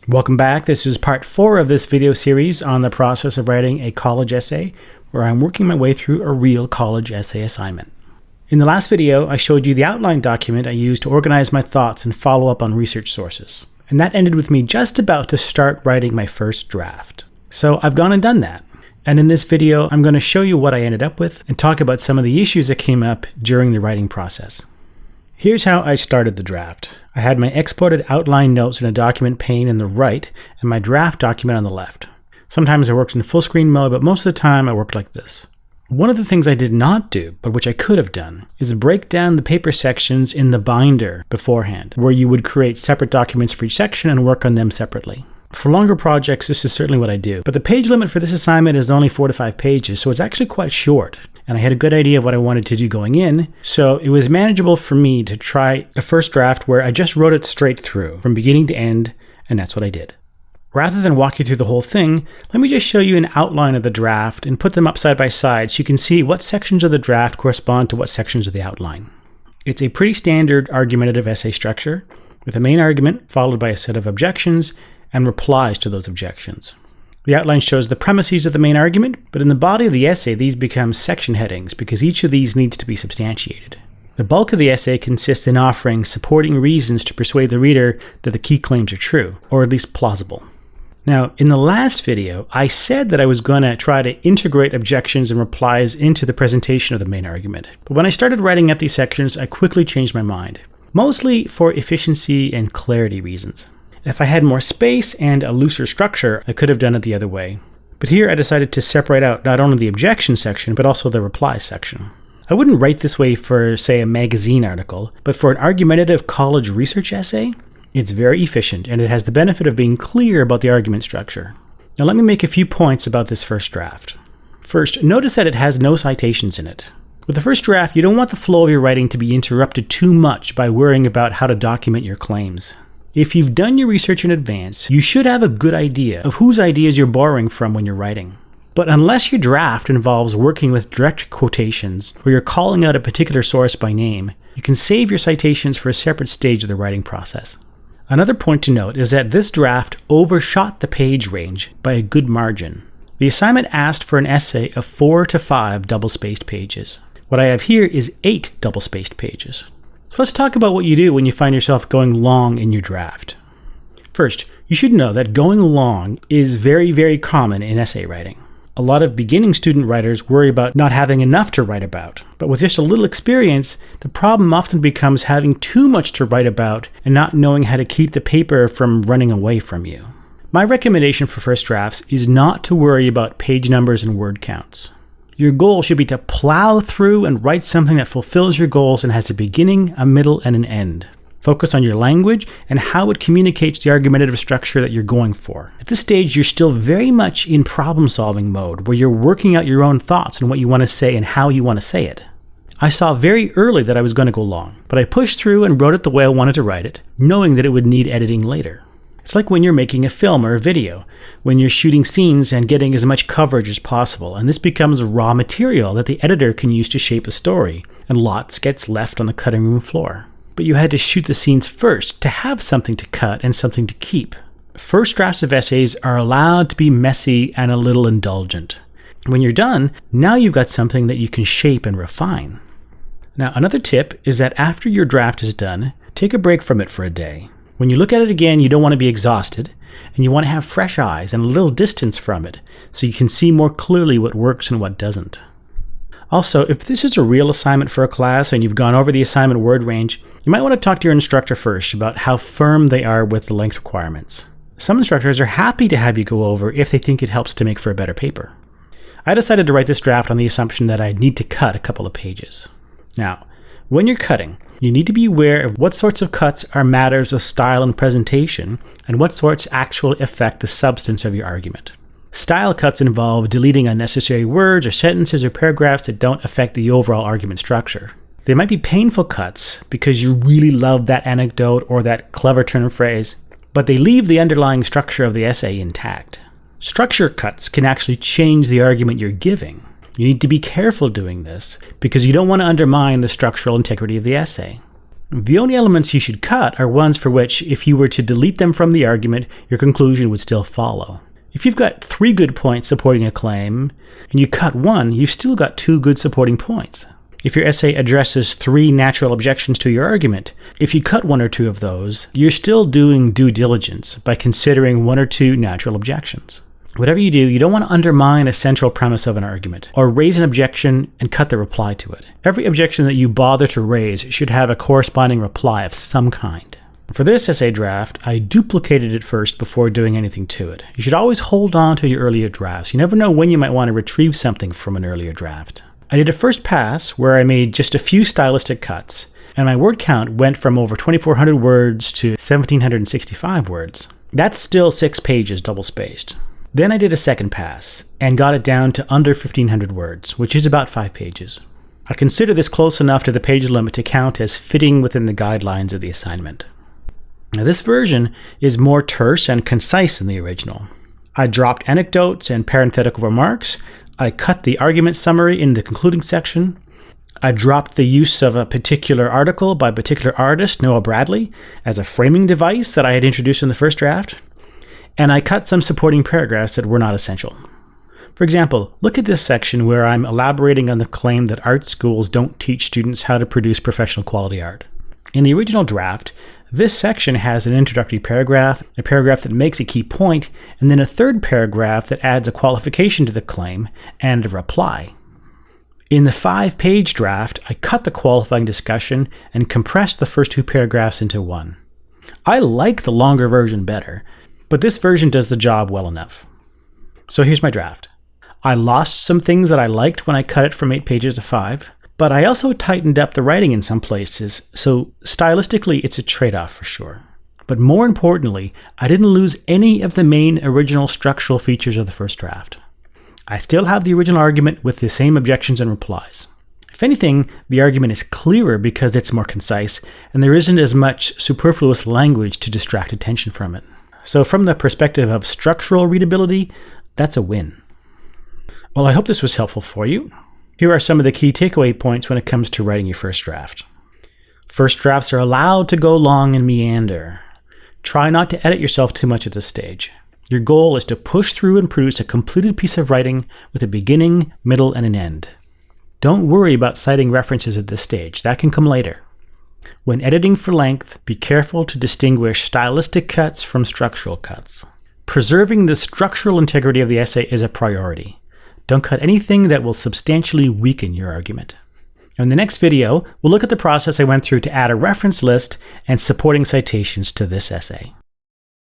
Welcome back. This is part 4 of this video series on the process of writing a college essay, where I'm working my way through a real college essay assignment. In the last video, I showed you the outline document I used to organize my thoughts and follow up on research sources. And that ended with me just about to start writing my first draft. So I've gone and done that. And in this video, I'm going to show you what I ended up with and talk about some of the issues that came up during the writing process. Here's how I started the draft. I had my exported outline notes in a document pane in the right and my draft document on the left. Sometimes I worked in full screen mode, but most of the time I worked like this. One of the things I did not do, but which I could have done, is break down the paper sections in the binder beforehand, where you would create separate documents for each section and work on them separately. For longer projects, this is certainly what I do, but the page limit for this assignment is only 4 to 5 pages, so it's actually quite short. And I had a good idea of what I wanted to do going in, so it was manageable for me to try a first draft where I just wrote it straight through, from beginning to end, and that's what I did. Rather than walk you through the whole thing, let me just show you an outline of the draft and put them up side by side so you can see what sections of the draft correspond to what sections of the outline. It's a pretty standard argumentative essay structure, with a main argument followed by a set of objections and replies to those objections. The outline shows the premises of the main argument, but in the body of the essay, these become section headings because each of these needs to be substantiated. The bulk of the essay consists in offering supporting reasons to persuade the reader that the key claims are true, or at least plausible. Now, in the last video, I said that I was going to try to integrate objections and replies into the presentation of the main argument. But when I started writing up these sections, I quickly changed my mind, mostly for efficiency and clarity reasons. If I had more space and a looser structure, I could have done it the other way. But here I decided to separate out not only the objection section, but also the reply section. I wouldn't write this way for, say, a magazine article, but for an argumentative college research essay, it's very efficient and it has the benefit of being clear about the argument structure. Now let me make a few points about this first draft. First, notice that it has no citations in it. With the first draft, you don't want the flow of your writing to be interrupted too much by worrying about how to document your claims. If you've done your research in advance, you should have a good idea of whose ideas you're borrowing from when you're writing. But unless your draft involves working with direct quotations, or you're calling out a particular source by name, you can save your citations for a separate stage of the writing process. Another point to note is that this draft overshot the page range by a good margin. The assignment asked for an essay of 4 to 5 double-spaced pages. What I have here is 8 double-spaced pages. So let's talk about what you do when you find yourself going long in your draft. First, you should know that going long is very, very common in essay writing. A lot of beginning student writers worry about not having enough to write about, but with just a little experience, the problem often becomes having too much to write about and not knowing how to keep the paper from running away from you. My recommendation for first drafts is not to worry about page numbers and word counts. Your goal should be to plow through and write something that fulfills your goals and has a beginning, a middle, and an end. Focus on your language and how it communicates the argumentative structure that you're going for. At this stage, you're still very much in problem-solving mode, where you're working out your own thoughts and what you want to say and how you want to say it. I saw very early that I was going to go long, but I pushed through and wrote it the way I wanted to write it, knowing that it would need editing later. It's like when you're making a film or a video, when you're shooting scenes and getting as much coverage as possible, and this becomes raw material that the editor can use to shape a story, and lots gets left on the cutting room floor. But you had to shoot the scenes first to have something to cut and something to keep. First drafts of essays are allowed to be messy and a little indulgent. When you're done, now you've got something that you can shape and refine. Now, another tip is that after your draft is done, take a break from it for a day. When you look at it again, you don't want to be exhausted, and you want to have fresh eyes and a little distance from it, so you can see more clearly what works and what doesn't. Also, if this is a real assignment for a class and you've gone over the assignment word range, you might want to talk to your instructor first about how firm they are with the length requirements. Some instructors are happy to have you go over if they think it helps to make for a better paper. I decided to write this draft on the assumption that I'd need to cut a couple of pages. Now, when you're cutting, you need to be aware of what sorts of cuts are matters of style and presentation, and what sorts actually affect the substance of your argument. Style cuts involve deleting unnecessary words or sentences or paragraphs that don't affect the overall argument structure. They might be painful cuts because you really love that anecdote or that clever turn of phrase, but they leave the underlying structure of the essay intact. Structure cuts can actually change the argument you're giving. You need to be careful doing this because you don't want to undermine the structural integrity of the essay. The only elements you should cut are ones for which, if you were to delete them from the argument, your conclusion would still follow. If you've got 3 good points supporting a claim, and you cut one, you've still got 2 good supporting points. If your essay addresses 3 natural objections to your argument, if you cut 1 or 2 of those, you're still doing due diligence by considering 1 or 2 natural objections. Whatever you do, you don't want to undermine a central premise of an argument, or raise an objection and cut the reply to it. Every objection that you bother to raise should have a corresponding reply of some kind. For this essay draft, I duplicated it first before doing anything to it. You should always hold on to your earlier drafts. You never know when you might want to retrieve something from an earlier draft. I did a first pass where I made just a few stylistic cuts, and my word count went from over 2,400 words to 1,765 words. That's still 6 pages double-spaced. Then I did a second pass, and got it down to under 1,500 words, which is about 5 pages. I consider this close enough to the page limit to count as fitting within the guidelines of the assignment. Now, this version is more terse and concise than the original. I dropped anecdotes and parenthetical remarks. I cut the argument summary in the concluding section. I dropped the use of a particular article by a particular artist, Noah Bradley, as a framing device that I had introduced in the first draft. And I cut some supporting paragraphs that were not essential. For example, look at this section where I'm elaborating on the claim that art schools don't teach students how to produce professional quality art. In the original draft, this section has an introductory paragraph, a paragraph that makes a key point, and then a third paragraph that adds a qualification to the claim and a reply. In the 5-page draft, I cut the qualifying discussion and compressed the first 2 paragraphs into one. I like the longer version better, but this version does the job well enough. So here's my draft. I lost some things that I liked when I cut it from 8 pages to 5, but I also tightened up the writing in some places, so stylistically it's a trade-off for sure. But more importantly, I didn't lose any of the main original structural features of the first draft. I still have the original argument with the same objections and replies. If anything, the argument is clearer because it's more concise, and there isn't as much superfluous language to distract attention from it. So from the perspective of structural readability, that's a win. Well, I hope this was helpful for you. Here are some of the key takeaway points when it comes to writing your first draft. First drafts are allowed to go long and meander. Try not to edit yourself too much at this stage. Your goal is to push through and produce a completed piece of writing with a beginning, middle, and an end. Don't worry about citing references at this stage. That can come later. When editing for length, be careful to distinguish stylistic cuts from structural cuts. Preserving the structural integrity of the essay is a priority. Don't cut anything that will substantially weaken your argument. In the next video, we'll look at the process I went through to add a reference list and supporting citations to this essay.